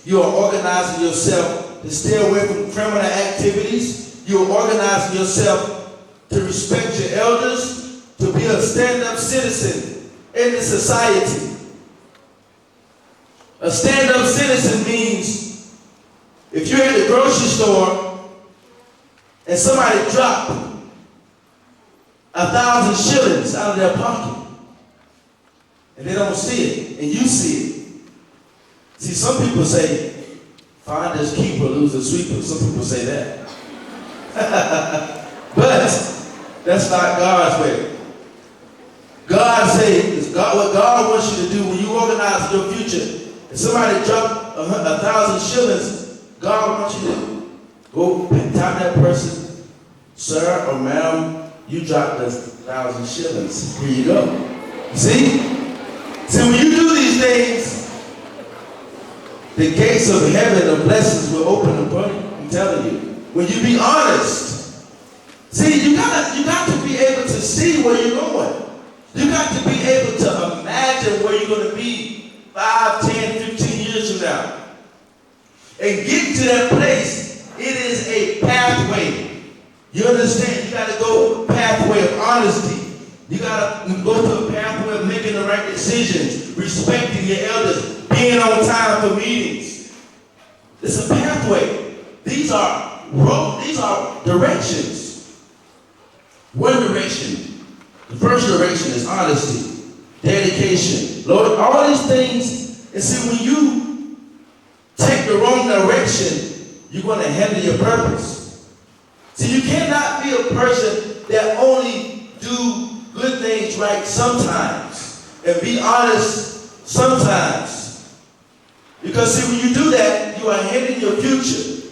You are organizing yourself to stay away from criminal activities. You are organizing yourself to respect your elders, to be a stand-up citizen in the society. A stand-up citizen means if you're at the grocery store and somebody dropped 1,000 shillings out of their pocket and they don't see it and you see it. See, some people say, finders keeper, losers sweeper. Some people say that. But that's not God's way. God says, what God wants you to do when you organize your future, if somebody dropped 1,000 shillings, God wants you to go tap that person, sir or ma'am, you dropped 1,000 shillings. Here you go. See? See, when you do these things, the gates of heaven of blessings will open upon you. I'm telling you. When you be honest. See, you got to be able to see where you're going. You got to be able to imagine where you're going to be 5, 10, 15 years from now. And get to that place, it is a pathway. You understand? You got to go a pathway of honesty. You got to go to a pathway of making the right decisions, respecting your elders, being on time for meetings. It's a pathway. These are roads. These are directions. One direction. The first direction is honesty, dedication. Lord, all these things. And see, when you take the wrong direction, you're going to hinder your purpose. See, you cannot be a person that only do good things right sometimes and be honest sometimes. Because see, when you do that, you are hindering your future.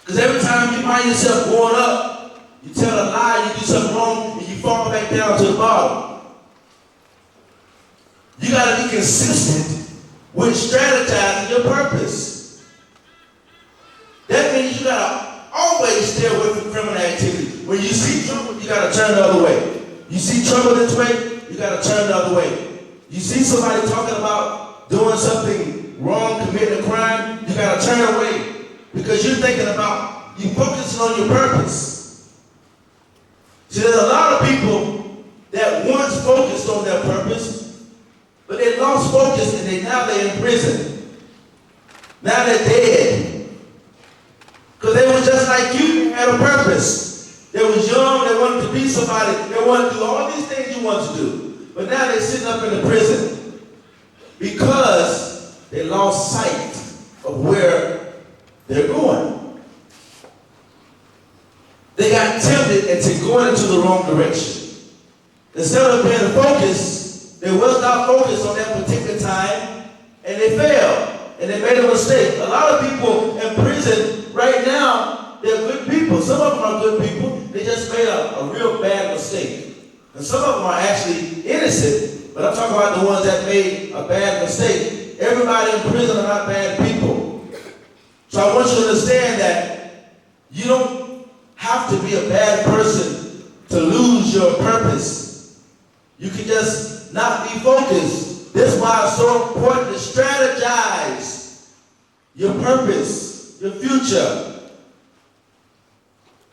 Because every time you find yourself going up, you tell a lie, you do something wrong, and you fall back down to the bottom. You got to be consistent with strategizing your purpose. That means you got to always stay away from criminal activity. When you see trouble, you got to turn the other way. You see trouble this way, you got to turn the other way. You see somebody talking about doing something wrong, committing a crime, you got to turn away because you're thinking about, you focusing on your purpose. See, there's a lot of people that once focused on their purpose, but they lost focus and now they're in prison. Now they're dead. Because they were just like you, had a purpose. They was young, they wanted to be somebody, they wanted to do all these things you want to do. But now they're sitting up in the prison because they lost sight of where they're going. They got tempted into going into the wrong direction. Instead of being focused, they was not focused on that particular time, and they failed, and they made a mistake. A lot of people in prison right now, they're good people. Some of them are good people. They just made a real bad mistake. And some of them are actually innocent, but I'm talking about the ones that made a bad mistake. Everybody in prison are not bad people. So I want you to understand that you don't have to be a bad person to lose your purpose. You can just not be focused. That's why it's so important to strategize your purpose, your future.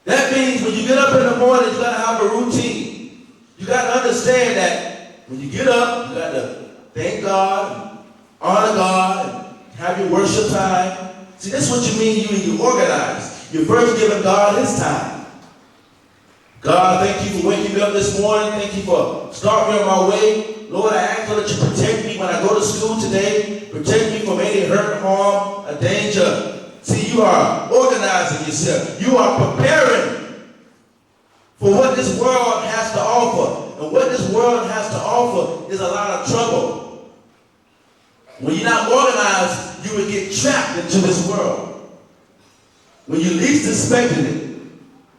That means when you get up in the morning, you got to have a routine. You got to understand that when you get up, you got to thank God, honor God, and have your worship time. See, that's what you mean you organize. You're first giving God his time. God, thank you for waking me up this morning. Thank you for starting me on my way. Lord, I ask that you protect me when I go to school today. Protect me from any hurt, harm, or danger. See, you are organizing yourself. You are preparing for what this world has to offer. And what this world has to offer is a lot of trouble. When you're not organized, you will get trapped into this world. When you least expected it,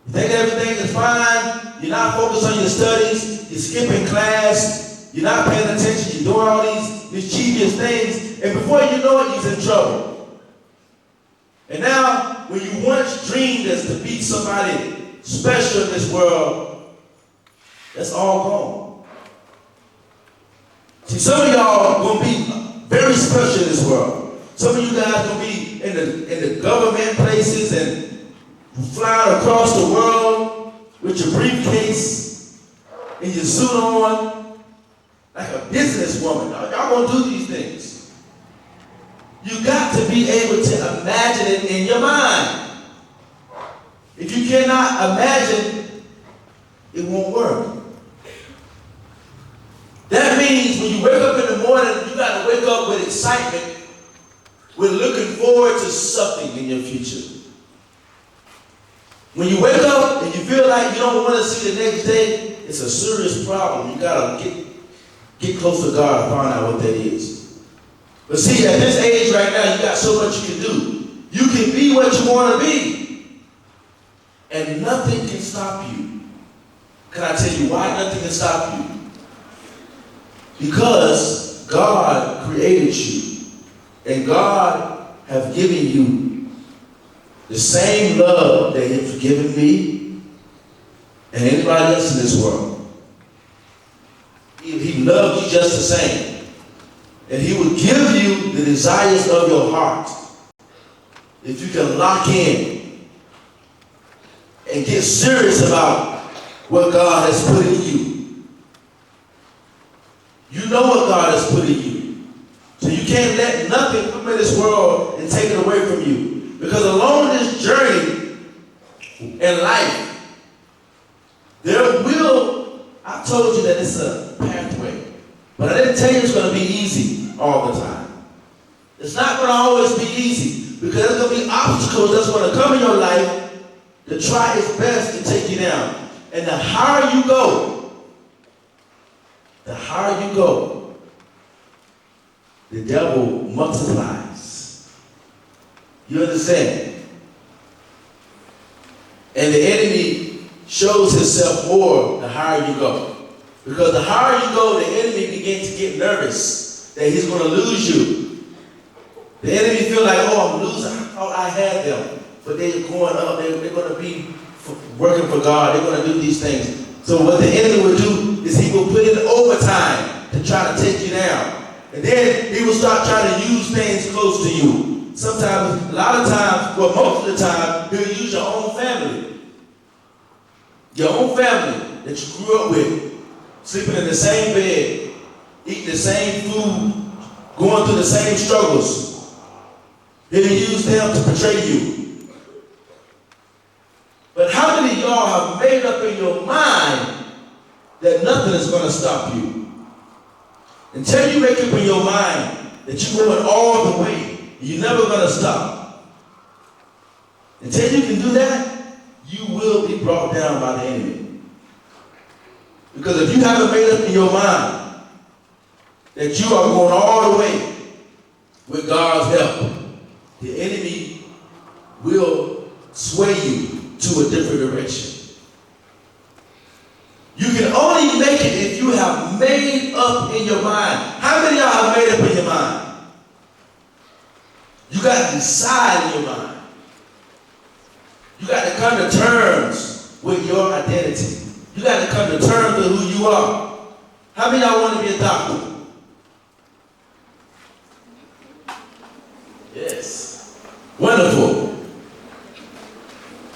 you think everything is fine, you're not focused on your studies, you're skipping class, you're not paying attention, you're doing all these mischievous things, and before you know it, you're in trouble. And now, when you once dreamed as to be somebody special in this world, that's all gone. See, some of y'all are going to be very special in this world. Some of you guys gonna be in the government places and flying across the world with your briefcase and your suit on, like a businesswoman. Y'all gonna do these things. You got to be able to imagine it in your mind. If you cannot imagine, it won't work. That means when you wake up in the morning, you got to wake up with excitement, with looking forward to something in your future. When you wake up and you feel like you don't want to see the next day, it's a serious problem. You got to get close to God and find out what that is. But see, at this age right now, you got so much you can do. You can be what you want to be, and nothing can stop you. Can I tell you why nothing can stop you? Because God created you, and God has given you the same love that He's given me and anybody else in this world. He loves you just the same. And He will give you the desires of your heart if you can lock in and get serious about what God has put in you. You know what God has put in you. So you can't let nothing come in this world and take it away from you. Because along this journey in life, there will, I told you that it's a pathway. But I didn't tell you it's going to be easy all the time. It's not going to always be easy. Because there's going to be obstacles that's going to come in your life to try its best to take you down. And the higher you go, the devil multiplies. You understand? And the enemy shows himself more the higher you go. Because the higher you go, the enemy begins to get nervous that he's going to lose you. The enemy feel like, oh, I'm losing. I thought I had them. But they're going up. They're going to be working for God. They're going to do these things. So what the enemy will do is he will put in overtime to try to take you down. And then he will start trying to use things close to you. Sometimes, a lot of times, well, most of the time, he'll use your own family. Your own family that you grew up with, sleeping in the same bed, eating the same food, going through the same struggles. He'll use them to betray you. But how many of y'all have made up in your mind that nothing is going to stop you? Until you make up in your mind that you're going all the way, you're never going to stop. Until you can do that, you will be brought down by the enemy. Because if you haven't made up in your mind that you are going all the way with God's help, the enemy will sway you to a different direction. You can only make it if you have made up in your mind. How many of y'all have made up in your mind? You got to decide in your mind. You got to come to terms with your identity. You got to come to terms with who you are. How many of y'all want to be a doctor? Yes. Wonderful.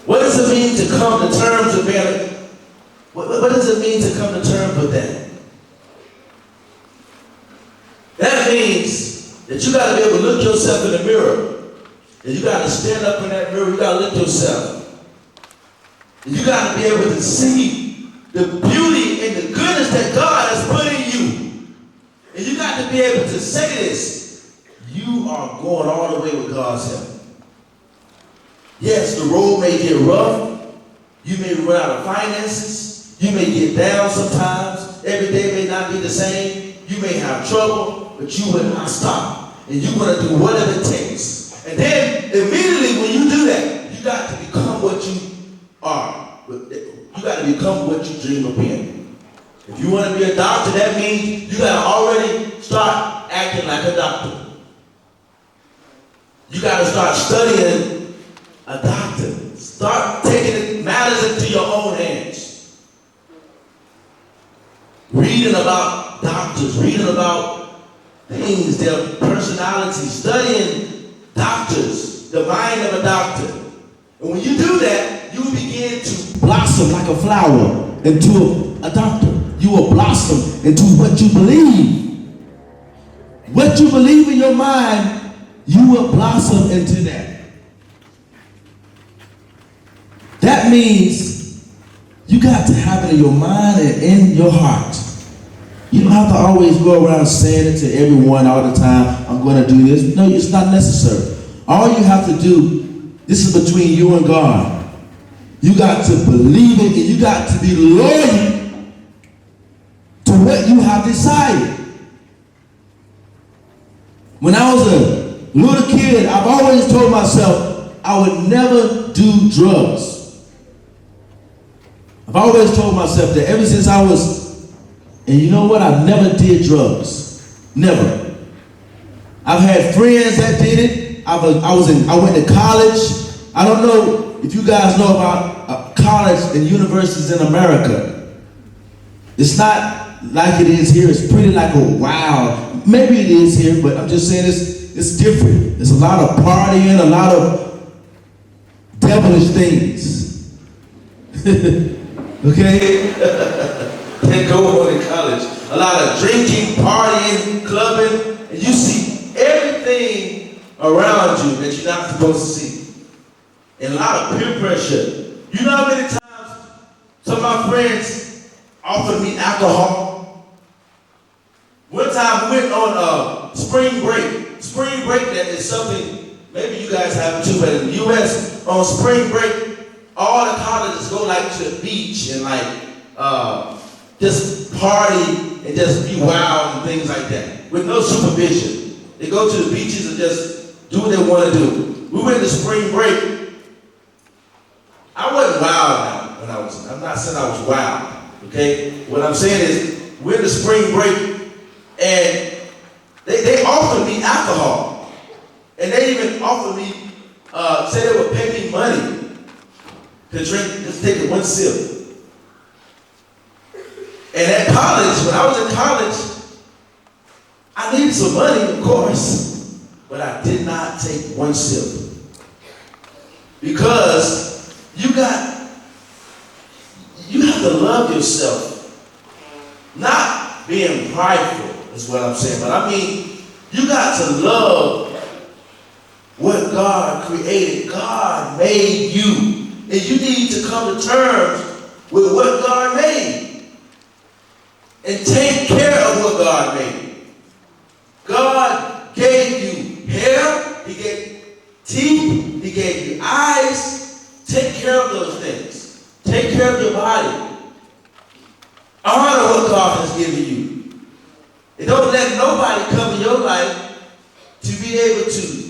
What does it mean to come to terms with being? What does it mean to come to terms with that? That means that you got to be able to look yourself in the mirror. And you got to stand up in that mirror. You got to look yourself. And you got to be able to see the beauty and the goodness that God has put in you. And you got to be able to say this. You are going all the way with God's help. Yes, the road may get rough. You may run out of finances. You may get down sometimes. Every day may not be the same. You may have trouble, but you will not stop. And you're going to do whatever it takes. And then, immediately when you do that, you got to become what you are. You got to become what you dream of being. If you want to be a doctor, that means you got to already start acting like a doctor. You got to start studying a doctor. Start taking matters into your own hands. Reading about doctors, reading about things, their personalities, studying doctors, the mind of a doctor. And when you do that, you begin to blossom like a flower into a doctor. You will blossom into what you believe. What you believe in your mind, you will blossom into that. That means you got to have it in your mind and in your heart. You don't have to always go around saying it to everyone all the time, I'm going to do this. No, it's not necessary. All you have to do, this is between you and God. You got to believe it, and you got to be loyal to what you have decided. When I was a little kid, I've always told myself I would never do drugs. I've always told myself that ever since I was, and you know what? I never did drugs. Never. I've had friends that did it. I went to college. I don't know if you guys know about college and universities in America. It's not like it is here. It's pretty like a wow. Maybe it is here, but I'm just saying it's different. There's a lot of partying, a lot of devilish things. Okay? They go on in college. A lot of drinking, partying, clubbing, and you see everything around you that you're not supposed to see. And a lot of peer pressure. You know how many times some of my friends offered me alcohol? One time we went on spring break. Spring break, that is something, maybe you guys have too, but in the U.S., on spring break, all the colleges go like to the beach and like just party and just be wild and things like that with no supervision. They go to the beaches and just do what they want to do. We went to spring break. I wasn't wild now when I'm not saying I was wild, okay? What I'm saying is we're in the spring break and they offered me alcohol. And they even offered me, said they would pay me money to drink, just take it one sip. And at college, when I was in college, I needed some money, of course, but I did not take one sip. Because you have to love yourself. Not being prideful is what I'm saying, but I mean, you got to love what God created. God made you. And you need to come to terms with what God made. And take care of what God made. God gave you hair, He gave teeth, He gave you eyes. Take care of those things. Take care of your body. Honor what God has given you. And don't let nobody come in your life to be able to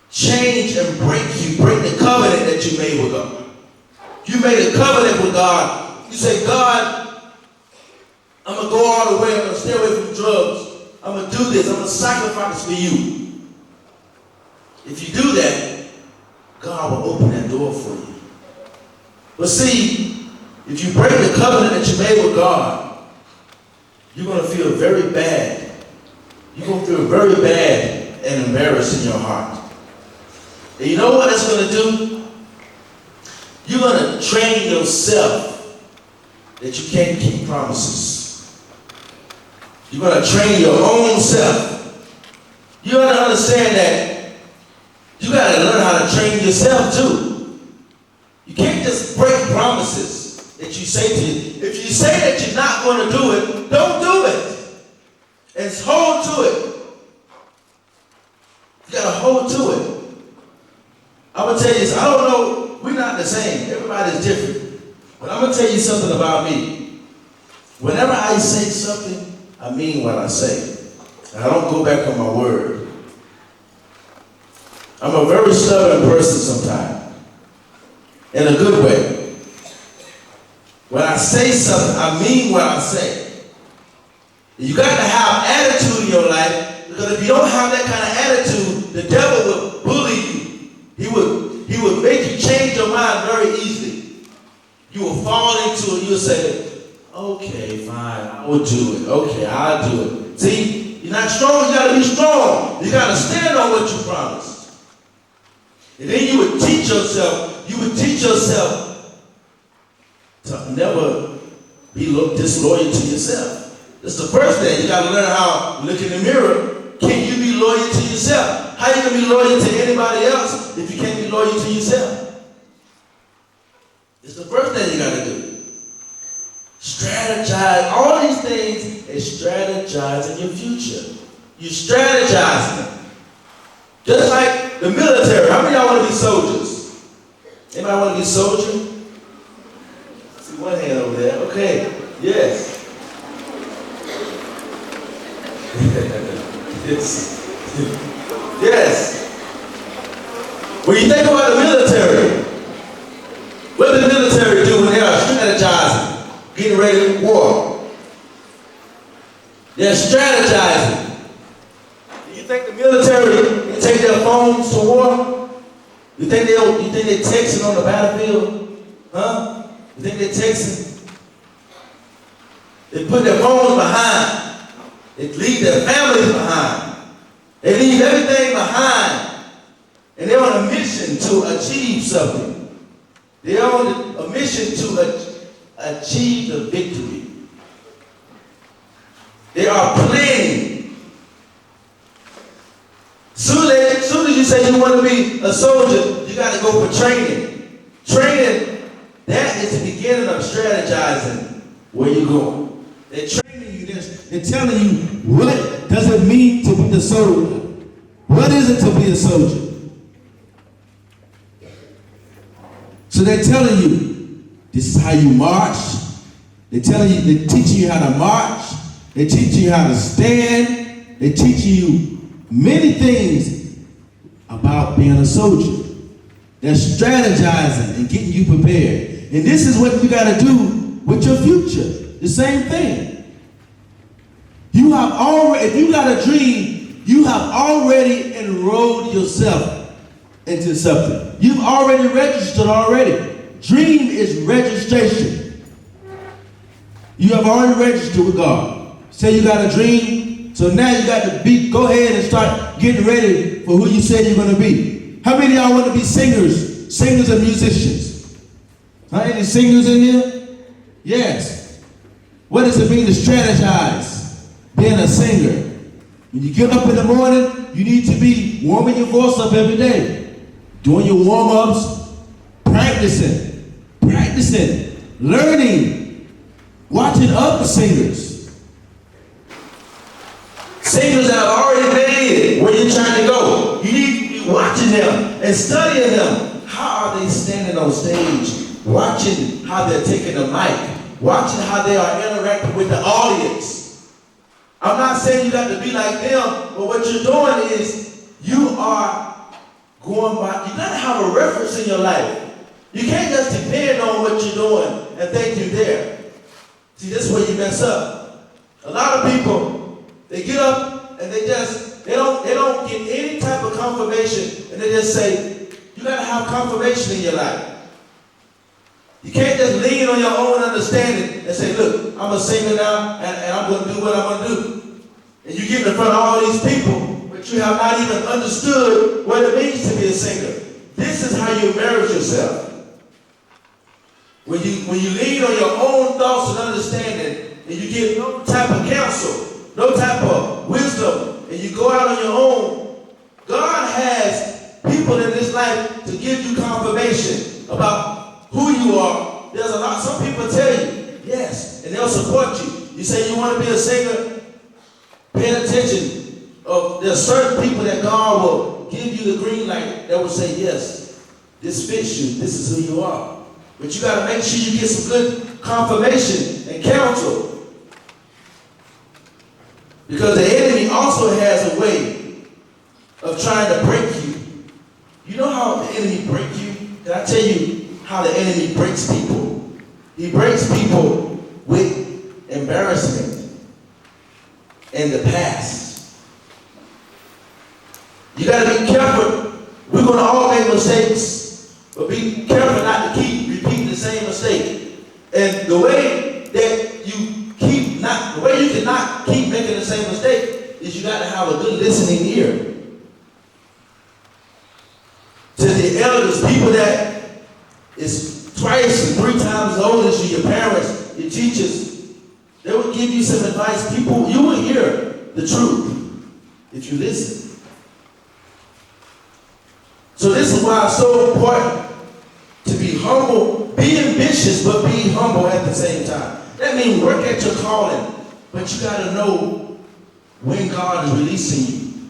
change and break the covenant that you made with God. You made a covenant with God. You say, God, I'm going to go all the way. I'm going to stay away from drugs. I'm going to do this. I'm going to sacrifice for you. If you do that, God will open that door for you. But see, if you break the covenant that you made with God, you're going to feel very bad. You're going to feel very bad and embarrassed in your heart. And you know what it's going to do? You're going to train yourself that you can't keep promises. You're going to train your own self. You got to understand that you got to learn how to train yourself too. You can't just break promises that you say to you. If you say that you're not going to do it, don't do it. And hold to it. You got to hold to it. I'm going to tell you this. I don't know. We're not the same. Everybody's different. But I'm going to tell you something about me. Whenever I say something, I mean what I say. And I don't go back on my word. I'm a very stubborn person sometimes. In a good way. When I say something, I mean what I say. You got to have attitude in your life, because if you don't have that kind of attitude, the devil will bully you. He would make you change your mind very easily. You will fall into it. You'll say, okay, fine, I will do it. Okay, I'll do it. See, you're not strong, you got to be strong. You got to stand on what you promised. And then you would teach yourself to never be disloyal to yourself. That's the first thing. You got to learn how to look in the mirror. Can you be loyal to yourself? How you going to be loyal to anybody else if you can't be loyal to yourself? It's the first thing you got to do. Strategize. All these things is strategizing your future. You strategizing. Just like the military. How many of y'all want to be soldiers? Anybody want to be a soldier? I see one hand over there. Okay. Yes. Yes. When you think about the military, what does the military do when they are strategizing, getting ready for war? They're strategizing. Do you think the military can take their phones to war? You think they're texting on the battlefield? Huh? You think they're texting? They put their phones behind. They leave their families behind. They leave everything behind. And they're on a mission to achieve something. They're on a mission to achieve the victory. They are planning. Soon as you say you want to be a soldier, you got to go for training. Training, that is the beginning of strategizing where you're going. They're training you this. They're telling you what does it mean to be a soldier. What is it to be a soldier? So they're telling you, this is how you march. They're teaching you how to march. They're teaching you how to stand. They're teaching you many things about being a soldier. They're strategizing and getting you prepared. And this is what you got to do with your future. The same thing. If you got a dream, you have already enrolled yourself into something. You've already registered already. Dream is registration. You have already registered with God. Say you got a dream, so now you got to go ahead and start getting ready for who you say you're going to be. How many of y'all want to be singers and musicians? Any singers in here? Yes. What does it mean to strategize? Being a singer. When you get up in the morning, you need to be warming your voice up every day. Doing your warm-ups, practicing, learning, watching other singers. Singers that have already made it where you're trying to go. You need to be watching them and studying them. How are they standing on stage? Watching how they're taking the mic. Watching how they are interacting with the audience. I'm not saying you got to be like them, but what you're doing is you are going by, you got to have a reference in your life. You can't just depend on what you're doing and think you're there. See, this is where you mess up. A lot of people, they get up and they don't get any type of confirmation, and they just say, you got to have confirmation in your life. You can't just lean on your own understanding and say, look, I'm a singer now, and I'm going to do what I'm going to do. And you get in front of all these people, but you have not even understood what it means to be a singer. This is how you embarrass yourself. When you lean on your own thoughts and understanding, and you get no type of counsel, no type of wisdom, and you go out on your own, God has people in this life to give you confirmation about who you are. There's a lot, some people tell you, yes, and they'll support you. You say you want to be a singer, pay attention. There's certain people that God will give you the green light that will say, yes, this fits you, this is who you are. But you got to make sure you get some good confirmation and counsel. Because the enemy also has a way of trying to break you. You know how the enemy breaks you? Can I tell you how the enemy breaks people? He breaks people with embarrassment in the past. You got to be careful. We're going to all make mistakes, but be careful not to keep repeating the same mistake. And the way you cannot keep making the same mistake is you got to have a good listening ear to the elders, people that is twice and 3 times as old as you, your parents, your teachers. They will give you some advice. People, you will hear the truth if you listen. So this is why it's so important to be humble, be ambitious, but be humble at the same time. That means work at your calling, but you got to know when God is releasing you.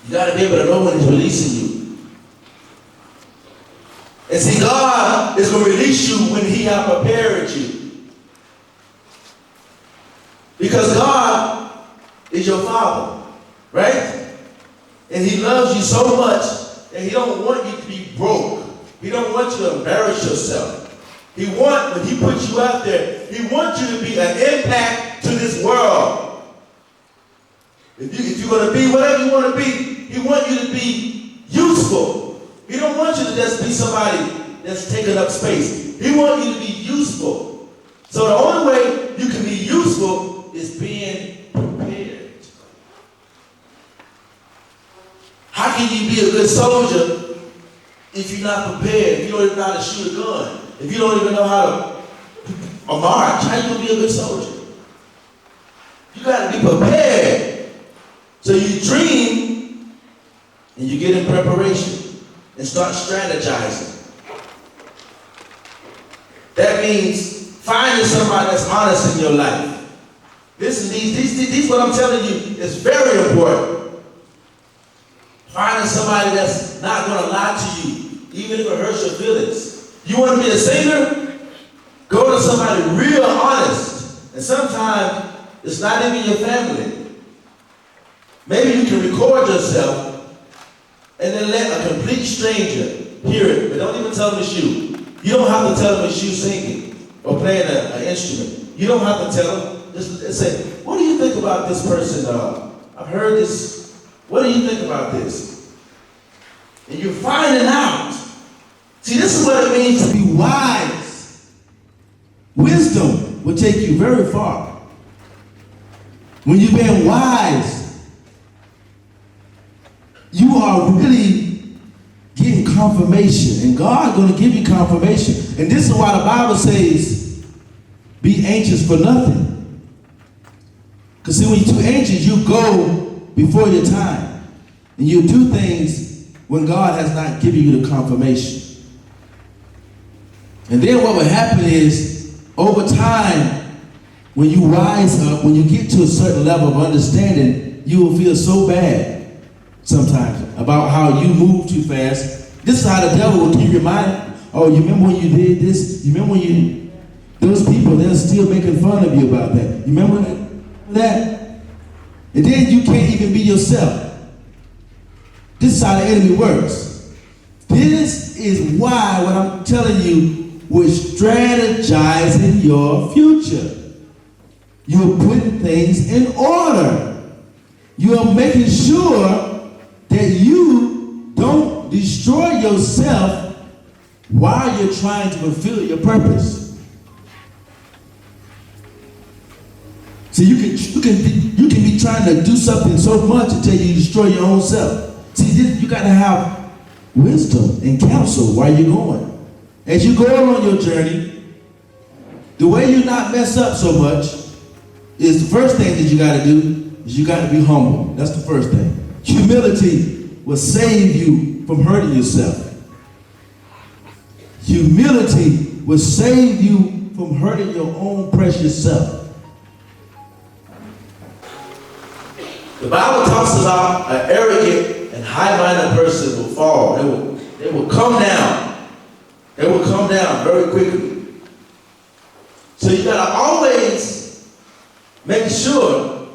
You got to be able to know when He's releasing you. And see, God is going to release you when He has prepared you. Because God is your Father, right? And He loves you so much that He don't want you to be broke. He don't want you to embarrass yourself. He wants, when He puts you out there, He wants you to be an impact to this world. If you're going to be whatever you want to be, He wants you to be useful. He don't want you to just be somebody that's taking up space. He wants you to be useful. So the only way you can be useful is being prepared. How can you be a good soldier if you're not prepared? If you don't even know how to shoot a gun? If you don't even know how to march, how you going to be a good soldier? You got to be prepared. So you dream and you get in preparation and start strategizing. That means finding somebody that's honest in your life. Listen, these what I'm telling you is very important. Finding somebody that's not going to lie to you, even if it hurts your feelings. You want to be a singer? Go to somebody real honest. And sometimes it's not even your family. Maybe you can record yourself and then let a complete stranger hear it, but don't even tell them it's you. You don't have to tell them it's you singing or playing an instrument. You don't have to tell them. Just say, what do you think about this person? I've heard this. What do you think about this? And you're finding out. See, this is what it means to be wise. Wisdom will take you very far. When you've been wise, you are really getting confirmation. And God's going to give you confirmation. And this is why the Bible says, be anxious for nothing. Because see, when you're too anxious, you go before your time. And you do things when God has not given you the confirmation. And then what will happen is, over time, when you rise up, when you get to a certain level of understanding, you will feel so bad sometimes about how you move too fast. This is how the devil will keep reminding, oh, you remember when you did this? You remember when you, those people, they're still making fun of you about that. You remember that? And then you can't even be yourself. This is how the enemy works. This is why what I'm telling you, we're strategizing your future. You're putting things in order. You're making sure that you don't destroy yourself while you're trying to fulfill your purpose. See, you can be trying to do something so much until you destroy your own self. See, you got to have wisdom and counsel while you're going. As you go on your journey, the way you not mess up so much is the first thing that you got to do is you got to be humble. That's the first thing. Humility will save you from hurting yourself. Humility will save you from hurting your own precious self. The Bible talks about an arrogant and high-minded person will fall. They will come down. They will come down very quickly. So you got to always make sure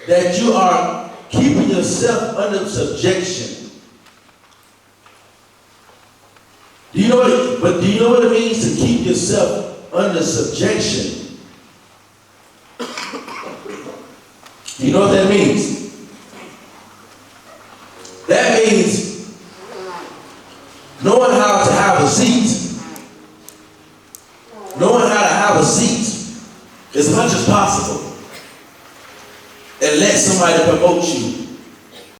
that you are keeping yourself under subjection. Do you know what it means to keep yourself under subjection? Do you know what that means? That means knowing how to have a seat. Knowing how to have a seat as much as possible. And let somebody promote you